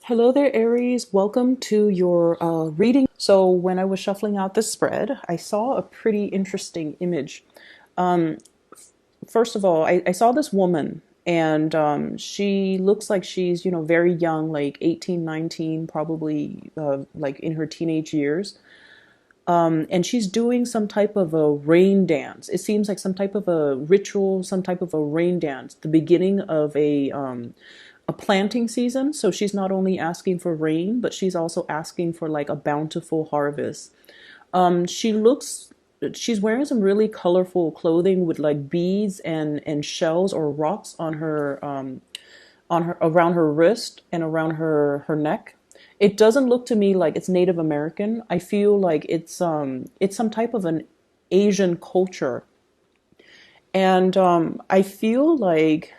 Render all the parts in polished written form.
Hello there, Aries. Welcome to your reading. So, when I was shuffling out the spread, I saw a pretty interesting image. First of all, I saw this woman, and she looks like she's, very young, like 18, 19, probably like in her teenage years. And she's doing some type of a rain dance. It seems like some type of a ritual, some type of a rain dance, the beginning of a planting season. So she's not only asking for rain, but she's also asking for like a bountiful harvest. She looks, she's wearing some really colorful clothing with like beads and shells or rocks on her around her wrist and around her neck. It doesn't look to me like it's Native American. I feel like it's some type of an Asian culture. And I feel like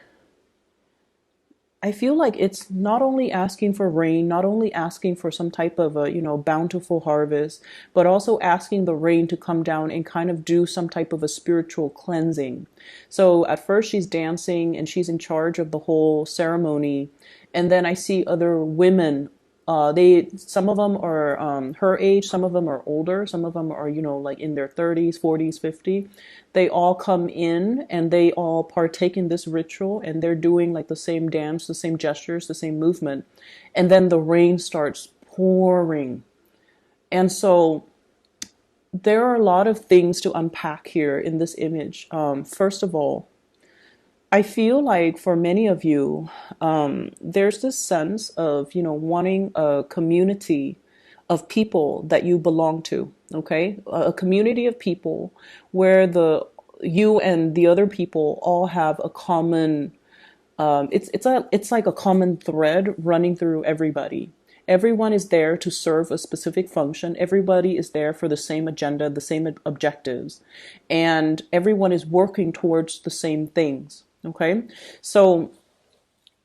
it's not only asking for rain, not only asking for some type of a, bountiful harvest, but also asking the rain to come down and kind of do some type of a spiritual cleansing. So at first she's dancing and she's in charge of the whole ceremony. And then I see other women. Some of them are her age, some of them are older, some of them are, like in their 30s, 40s, 50. They all come in and they all partake in this ritual and they're doing like the same dance, the same gestures, the same movement. And then the rain starts pouring. And so there are a lot of things to unpack here in this image. First of all, I feel like for many of you, there's this sense of, wanting a community of people that you belong to, okay? A community of people where you and the other people all have a common, it's like a common thread running through everybody. Everyone is there to serve a specific function. Everybody is there for the same agenda, the same objectives, and everyone is working towards the same things. Okay. So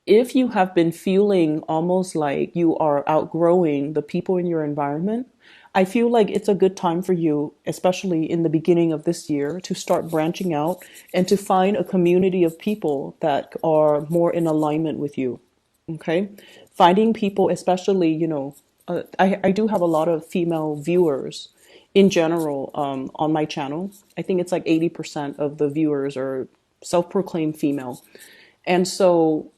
if you have been feeling almost like you are outgrowing the people in your environment, I feel like it's a good time for you, especially in the beginning of this year, to start branching out and to find a community of people that are more in alignment with you. Okay. Finding people, especially, I do have a lot of female viewers in general on my channel. I think it's like 80% of the viewers are self-proclaimed female. And so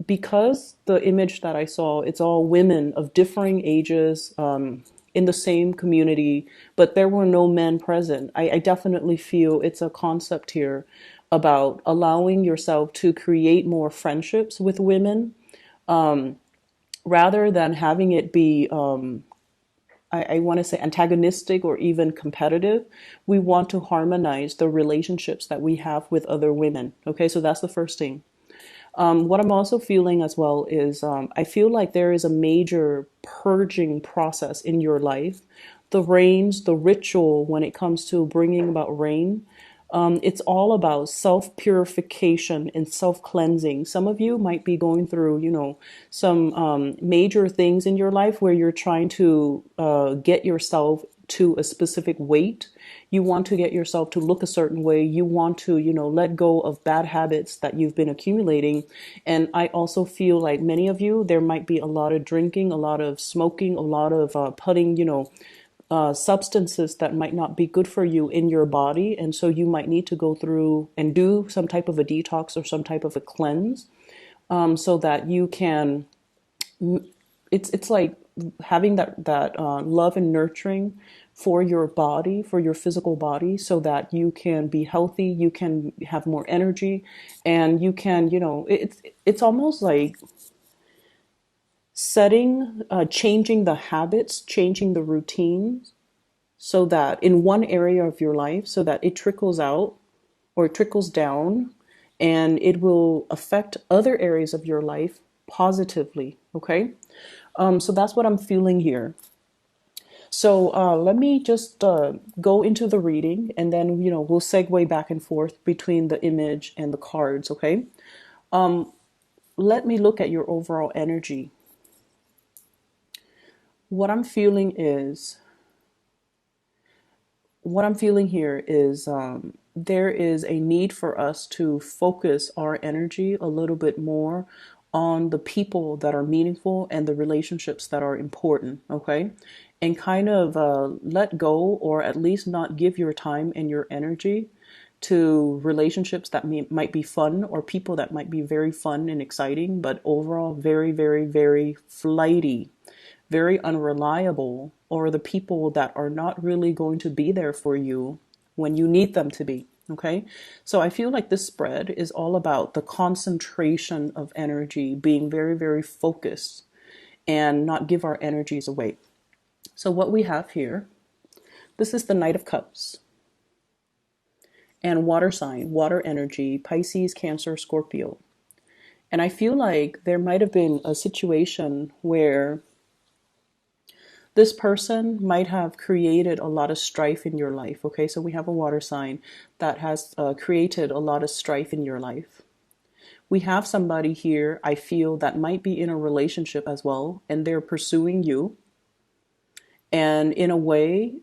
because the image that I saw, it's all women of differing ages in the same community, but there were no men present. I definitely feel it's a concept here about allowing yourself to create more friendships with women rather than having it be I want to say antagonistic or even competitive. We want to harmonize the relationships that we have with other women. Okay, so that's the first thing. What I'm also feeling as well is I feel like there is a major purging process in your life. The rains, the ritual when it comes to bringing about rain, it's all about self purification and self cleansing. Some of you might be going through, some major things in your life where you're trying to get yourself to a specific weight. You want to get yourself to look a certain way. You want to, let go of bad habits that you've been accumulating. And I also feel like many of you, there might be a lot of drinking, a lot of smoking, a lot of putting, substances that might not be good for you in your body. And so you might need to go through and do some type of a detox or some type of a cleanse so that you can, it's like having that love and nurturing for your body, for your physical body, so that you can be healthy, you can have more energy, and you can, it's almost like changing the habits, changing the routines, so that in one area of your life, so that it trickles out or it trickles down and it will affect other areas of your life positively. Okay. So that's what I'm feeling here. So let me just go into the reading and then, we'll segue back and forth between the image and the cards. Okay. Let me look at your overall energy. What I'm feeling is what I'm feeling here is there is a need for us to focus our energy a little bit more on the people that are meaningful and the relationships that are important, okay? And kind of let go, or at least not give your time and your energy to relationships that might be fun, or people that might be very fun and exciting, but overall very, very, very flighty, very unreliable, or the people that are not really going to be there for you when you need them to be. Okay, so I feel like this spread is all about the concentration of energy, being very, very focused and not give our energies away. So, what we have here, this is the Knight of Cups and water sign, water energy, Pisces, Cancer, Scorpio. And I feel like there might have been a situation where this person might have created a lot of strife in your life. Okay, so we have a water sign that has created a lot of strife in your life. We have somebody here, I feel, that might be in a relationship as well, and they're pursuing you. And in a way,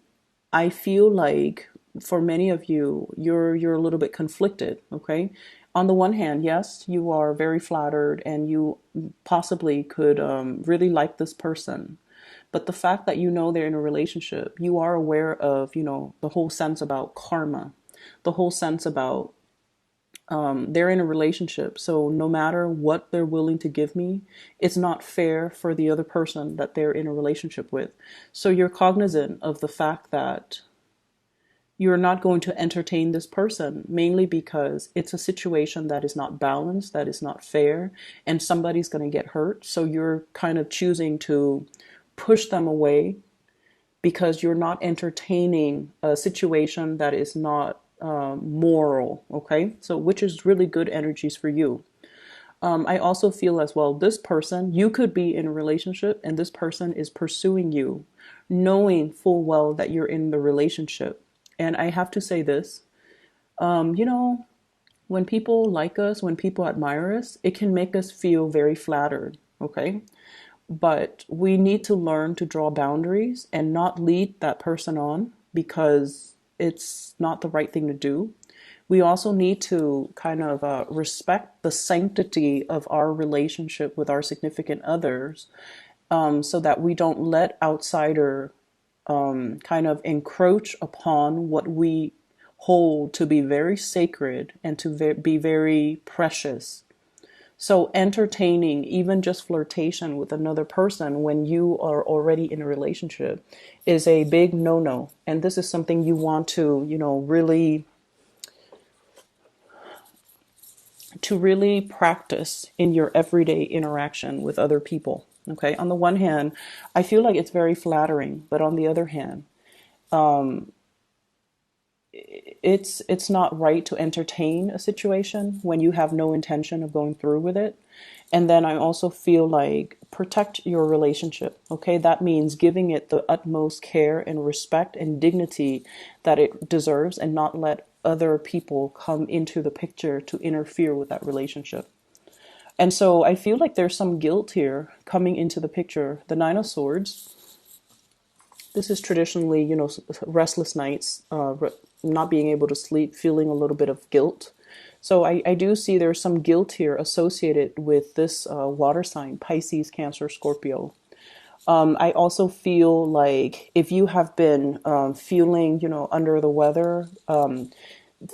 I feel like for many of you, you're a little bit conflicted. Okay, on the one hand, yes, you are very flattered and you possibly could really like this person. But the fact that you know they're in a relationship, you are aware of, the whole sense about karma, the whole sense about they're in a relationship. So no matter what they're willing to give me, it's not fair for the other person that they're in a relationship with. So you're cognizant of the fact that you're not going to entertain this person, mainly because it's a situation that is not balanced, that is not fair, and somebody's going to get hurt. So you're kind of choosing to push them away because you're not entertaining a situation that is not moral, okay? So which is really good energies for you. I also feel as well, this person, you could be in a relationship and this person is pursuing you, knowing full well that you're in the relationship. And I have to say this, when people like us, when people admire us, it can make us feel very flattered, okay? But we need to learn to draw boundaries and not lead that person on because it's not the right thing to do. We also need to kind of respect the sanctity of our relationship with our significant others, so that we don't let outsider kind of encroach upon what we hold to be very sacred and to be very precious. So entertaining, even just flirtation with another person when you are already in a relationship is a big no-no. And this is something you want to, really practice in your everyday interaction with other people. Okay. On the one hand, I feel like it's very flattering, but on the other hand, it's not right to entertain a situation when you have no intention of going through with it. And then I also feel like protect your relationship. Okay, that means giving it the utmost care and respect and dignity that it deserves, and not let other people come into the picture to interfere with that relationship. And so I feel like there's some guilt here coming into the picture. The Nine of Swords. This is traditionally, restless nights, not being able to sleep, feeling a little bit of guilt. So I do see there's some guilt here associated with this water sign, Pisces, Cancer, Scorpio. I also feel like if you have been feeling, under the weather,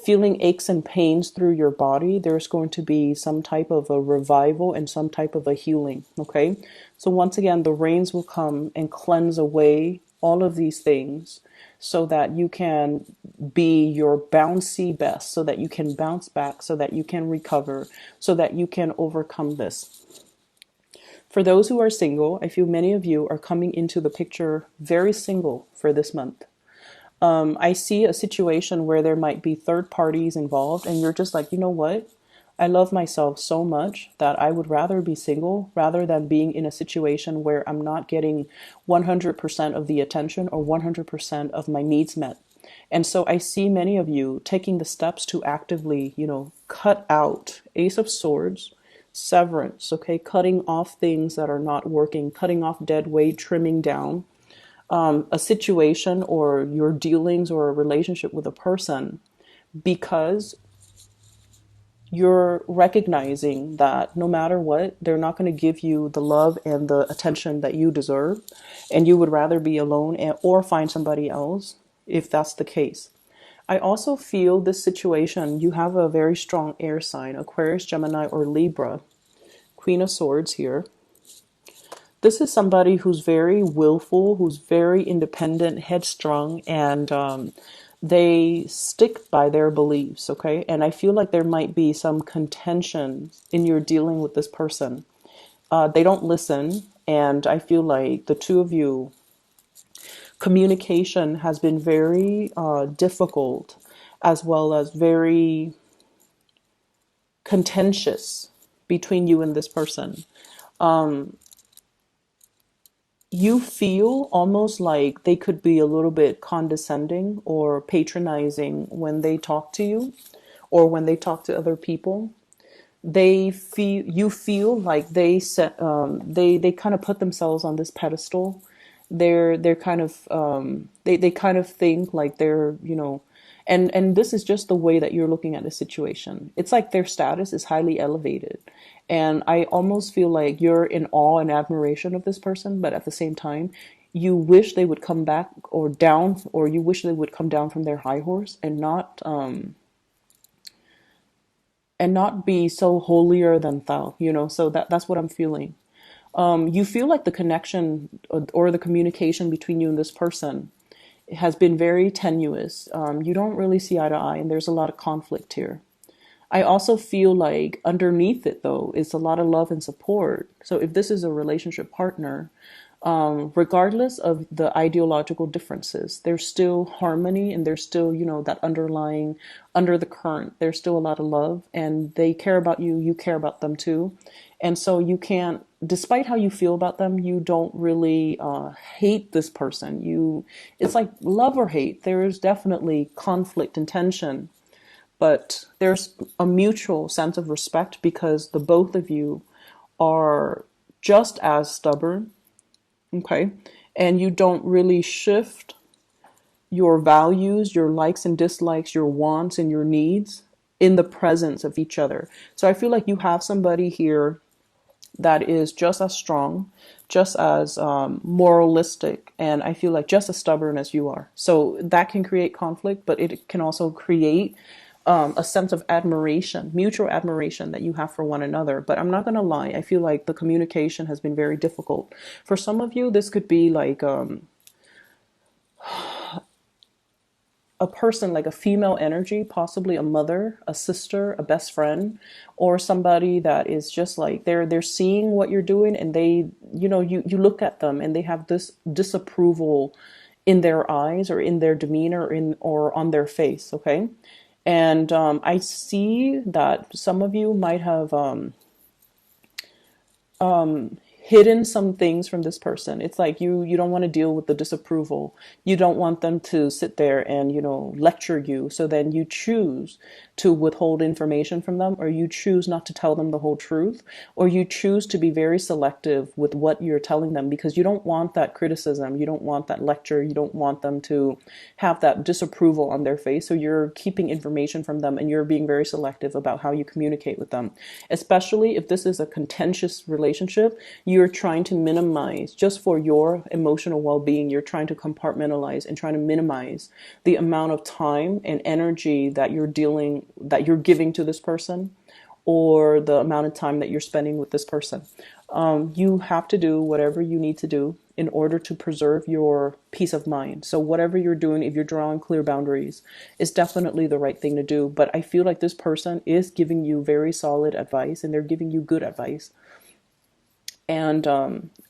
feeling aches and pains through your body, there's going to be some type of a revival and some type of a healing. Okay. So once again, the rains will come and cleanse away all of these things so that you can be your bouncy best, so that you can bounce back, so that you can recover, so that you can overcome this. For those who are single, I feel many of you are coming into the picture very single for this month. I see a situation where there might be third parties involved and you're just like, you know what? I love myself so much that I would rather be single rather than being in a situation where I'm not getting 100% of the attention or 100% of my needs met. And so I see many of you taking the steps to actively, cut out Ace of Swords, severance, okay? Cutting off things that are not working, cutting off dead weight, trimming down a situation or your dealings or a relationship with a person because you're recognizing that no matter what, they're not going to give you the love and the attention that you deserve, and you would rather be alone or find somebody else if that's the case. I also feel this situation, you have a very strong air sign, Aquarius, Gemini, or Libra. Queen of Swords here. This is somebody who's very willful, who's very independent, headstrong, and they stick by their beliefs, okay? And I feel like there might be some contention in your dealing with this person. They don't listen, and I feel like the two of you, communication has been very difficult, as well as very contentious between you and this person. You feel almost like they could be a little bit condescending or patronizing when they talk to you or when they talk to other people. You feel like they kind of put themselves on this pedestal. They're kind of they kind of think like they're, and this is just the way that you're looking at the situation. It's like their status is highly elevated. And I almost feel like you're in awe and admiration of this person, but at the same time, you wish they would come back or down, or you wish they would come down from their high horse and not be so holier than thou, So that's what I'm feeling. You feel like the connection or the communication between you and this person has been very tenuous. You don't really see eye to eye, and there's a lot of conflict here. I also feel like underneath it, though, is a lot of love and support. So if this is a relationship partner, regardless of the ideological differences, there's still harmony, and there's still, that underlying, under the current, there's still a lot of love, and they care about you, you care about them too. And so you can't, despite how you feel about them, you don't really hate this person. It's like love or hate. There is definitely conflict and tension, but there's a mutual sense of respect because the both of you are just as stubborn, okay? And you don't really shift your values, your likes and dislikes, your wants and your needs in the presence of each other. So I feel like you have somebody here that is just as strong, just as moralistic, and I feel like just as stubborn as you are. So that can create conflict, but it can also create a sense of admiration, mutual admiration that you have for one another. But I'm not going to lie, I feel like the communication has been very difficult. For some of you, this could be like a person, like a female energy, possibly a mother, a sister, a best friend, or somebody that is just like they're seeing what you're doing, and they, you look at them and they have this disapproval in their eyes or in their demeanor or on their face, okay? And I see that some of you might have hidden some things from this person. It's like you don't want to deal with the disapproval. You don't want them to sit there and, lecture you. So then you choose to withhold information from them, or you choose not to tell them the whole truth, or you choose to be very selective with what you're telling them because you don't want that criticism. You don't want that lecture. You don't want them to have that disapproval on their face. So you're keeping information from them and you're being very selective about how you communicate with them, especially if this is a contentious relationship. You're trying to minimize, just for your emotional well-being, you're trying to compartmentalize and trying to minimize the amount of time and energy that you're giving to this person, or the amount of time that you're spending with this person. You have to do whatever you need to do in order to preserve your peace of mind. So whatever you're doing, if you're drawing clear boundaries, is definitely the right thing to do. But I feel like this person is giving you very solid advice, and they're giving you good advice. And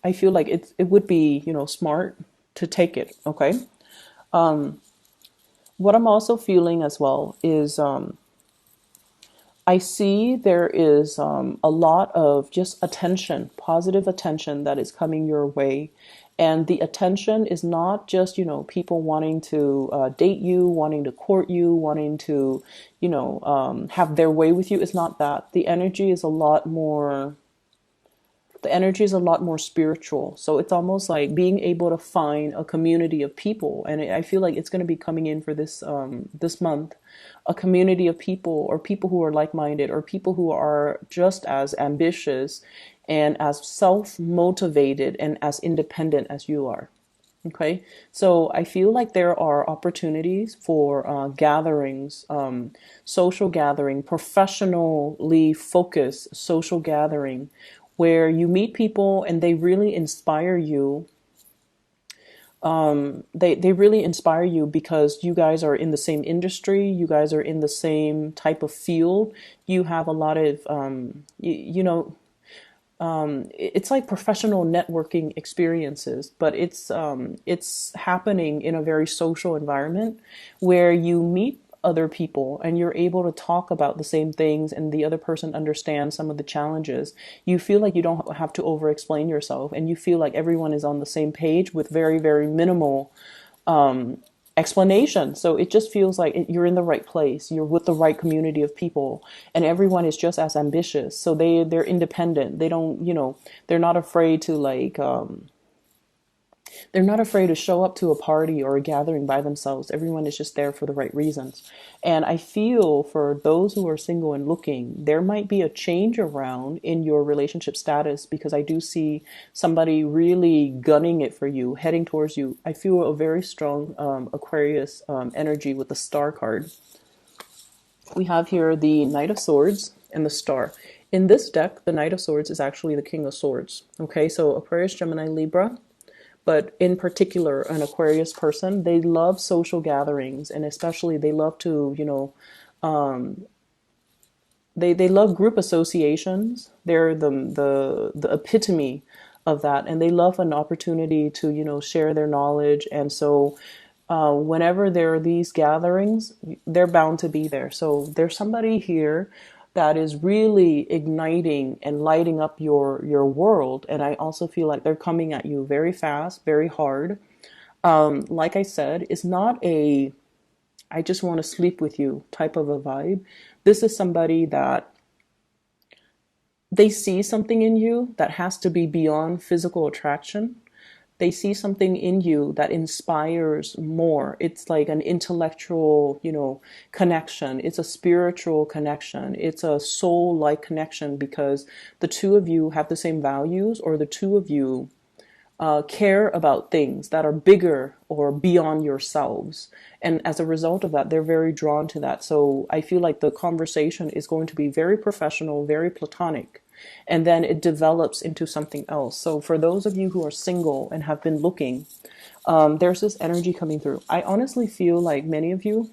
I feel like it would be, smart to take it, okay? What I'm also feeling as well is I see there is a lot of just attention, positive attention that is coming your way. And the attention is not just, people wanting to date you, wanting to court you, wanting to, have their way with you. It's not that. The energy is a lot more the energy is a lot more spiritual. So it's almost like being able to find a community of people, and I feel like it's going to be coming in for this month, a community of people, or people who are like-minded, or people who are just as ambitious and as self-motivated and as independent as you are. Okay, so I feel like there are opportunities for gatherings, social gathering, professionally focused social gathering, where you meet people and they really inspire you. They really inspire you because you guys are in the same industry, you guys are in the same type of field. You have a lot of, it's like professional networking experiences, but it's happening in a very social environment where you meet other people and you're able to talk about the same things and the other person understands some of the challenges. You feel like you don't have to over explain yourself, and you feel like everyone is on the same page with very, very minimal explanation. So it just feels like you're in the right place. You're with the right community of people, and everyone is just as ambitious. So they're independent. They don't, they're not afraid to they're not afraid to show up to a party or a gathering by themselves. Everyone is just there for the right reasons. And I feel for those who are single and looking, there might be a change around in your relationship status, because I do see somebody really gunning it for you, heading towards you. I feel a very strong Aquarius energy with the Star card. We have here the Knight of Swords and the Star. In this deck, the Knight of Swords is actually the King of Swords. Okay, so Aquarius, Gemini, Libra, but in particular an Aquarius person, they love social gatherings, and especially they love to, they love group associations. They're the epitome of that, and they love an opportunity to, share their knowledge. And so whenever there are these gatherings, they're bound to be there. So there's somebody here that is really igniting and lighting up your world. And I also feel like they're coming at you very fast, very hard. Like I said, it's not a I just want to sleep with you type of a vibe. This is somebody that they see something in you that has to be beyond physical attraction. They see something in you that inspires more. It's like an intellectual, connection. It's a spiritual connection. It's a soul-like connection, because the two of you have the same values, or the two of you care about things that are bigger or beyond yourselves. And as a result of that, they're very drawn to that. So I feel like the conversation is going to be very professional, very platonic, and then it develops into something else. So for those of you who are single and have been looking, there's this energy coming through. I honestly feel like many of you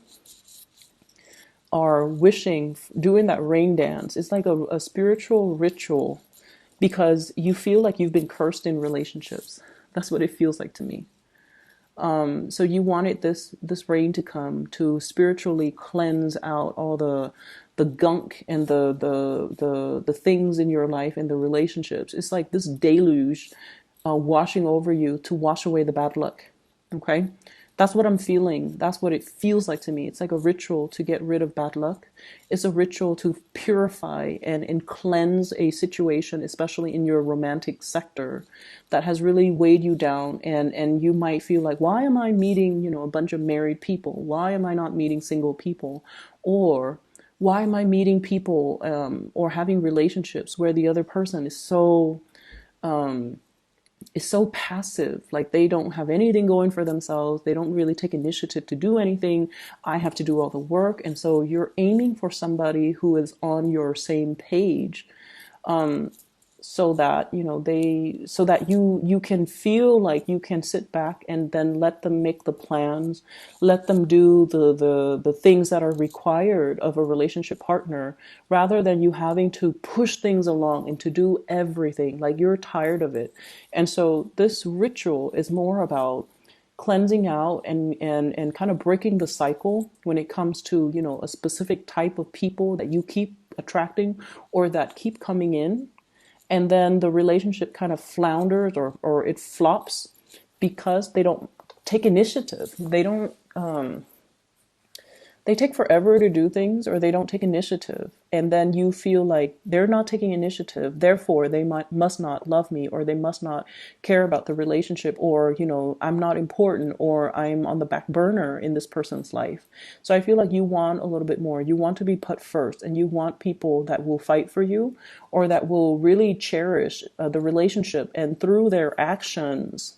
are wishing, doing that rain dance. It's like a spiritual ritual, because you feel like you've been cursed in relationships. That's what it feels like to me. So you wanted this rain to come to spiritually cleanse out all the gunk and the things in your life and the relationships. It's like this deluge washing over you to wash away the bad luck. Okay? That's what I'm feeling. That's what it feels like to me. It's like a ritual to get rid of bad luck. It's a ritual to purify and cleanse a situation, especially in your romantic sector, that has really weighed you down. And you might feel like, why am I meeting, a bunch of married people? Why am I not meeting single people? Or why am I meeting people or having relationships where the other person is so passive, like they don't have anything going for themselves. They don't really take initiative to do anything. I have to do all the work. And so you're aiming for somebody who is on your same page, so that, so that you can feel like you can sit back and then let them make the plans, let them do the things that are required of a relationship partner, rather than you having to push things along and to do everything. Like, you're tired of it. And so this ritual is more about cleansing out and kind of breaking the cycle when it comes to, a specific type of people that you keep attracting or that keep coming in. And then the relationship kind of flounders or it flops because they don't take initiative. They they take forever to do things, or they don't take initiative. And then you feel like they're not taking initiative, therefore they must not love me, or they must not care about the relationship, or, I'm not important, or I'm on the back burner in this person's life. So I feel like you want a little bit more. You want to be put first, and you want people that will fight for you, or that will really cherish the relationship, and through their actions,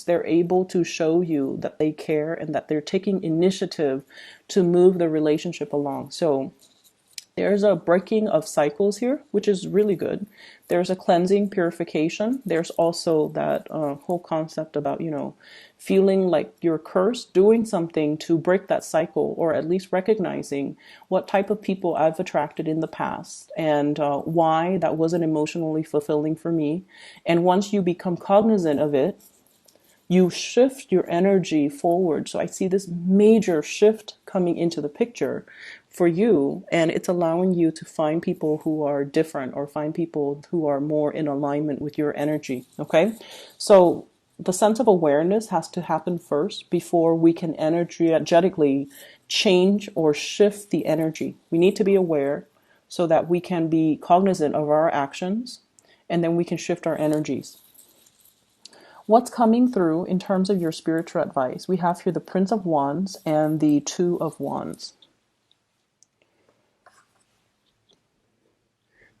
they're able to show you that they care and that they're taking initiative to move the relationship along. So there's a breaking of cycles here, which is really good. There's a cleansing, purification. There's also that whole concept about, feeling like you're cursed, doing something to break that cycle, or at least recognizing what type of people I've attracted in the past, and why that wasn't emotionally fulfilling for me. And once you become cognizant of it, you shift your energy forward. So I see this major shift coming into the picture for you, and it's allowing you to find people who are different, or find people who are more in alignment with your energy. Okay, so the sense of awareness has to happen first before we can energetically change or shift the energy. We need to be aware so that we can be cognizant of our actions, and then we can shift our energies. What's coming through in terms of your spiritual advice? We have here the Prince of Wands and the Two of Wands.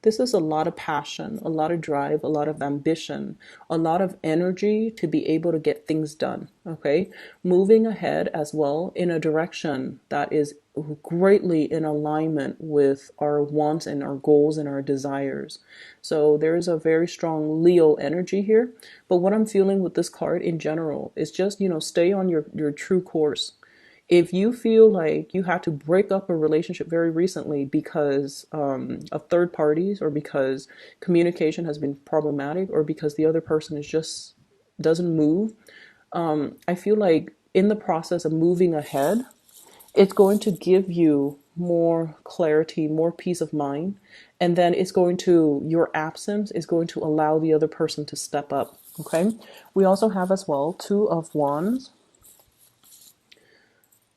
This is a lot of passion, a lot of drive, a lot of ambition, a lot of energy to be able to get things done. Okay. Moving ahead as well in a direction that is greatly in alignment with our wants and our goals and our desires. So there is a very strong Leo energy here. But what I'm feeling with this card in general is just, stay on your true course. If you feel like you had to break up a relationship very recently because of third parties, or because communication has been problematic, or because the other person is just doesn't move, I feel like in the process of moving ahead, it's going to give you more clarity, more peace of mind. And then your absence is going to allow the other person to step up. Okay. We also have as well Two of Wands.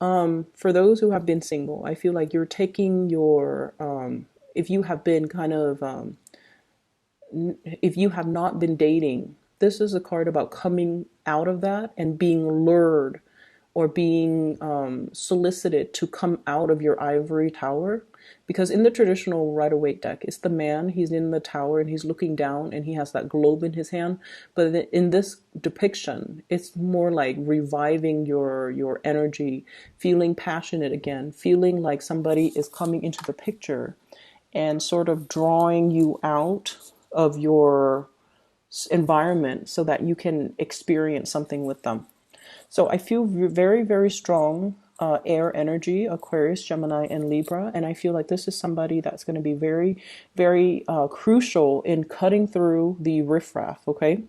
For those who have been single, I feel like you're taking if you have been if you have not been dating, this is a card about coming out of that and being lured, or being solicited to come out of your ivory tower. Because in the traditional Rider-Waite deck, it's the man, he's in the tower and he's looking down and he has that globe in his hand. But in this depiction, it's more like reviving your energy, feeling passionate again, feeling like somebody is coming into the picture and sort of drawing you out of your environment so that you can experience something with them. So I feel very, very strong air energy, Aquarius, Gemini, and Libra. And I feel like this is somebody that's going to be very, very crucial in cutting through the riffraff, okay?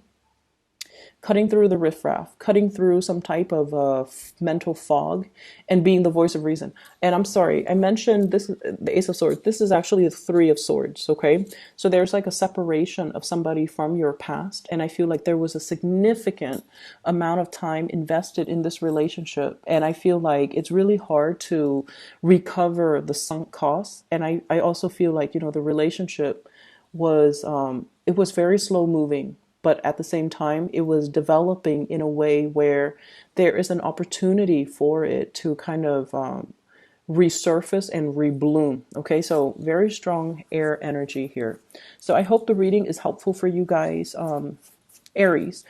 Cutting through the riffraff, cutting through some type of mental fog, and being the voice of reason. And I'm sorry, I mentioned this, the Ace of Swords. This is actually the Three of Swords, okay? So there's like a separation of somebody from your past, and I feel like there was a significant amount of time invested in this relationship, and I feel like it's really hard to recover the sunk costs. And I also feel like, the relationship was, it was very slow moving, but at the same time, it was developing in a way where there is an opportunity for it to kind of resurface and rebloom. Okay, so very strong air energy here. So I hope the reading is helpful for you guys, Aries.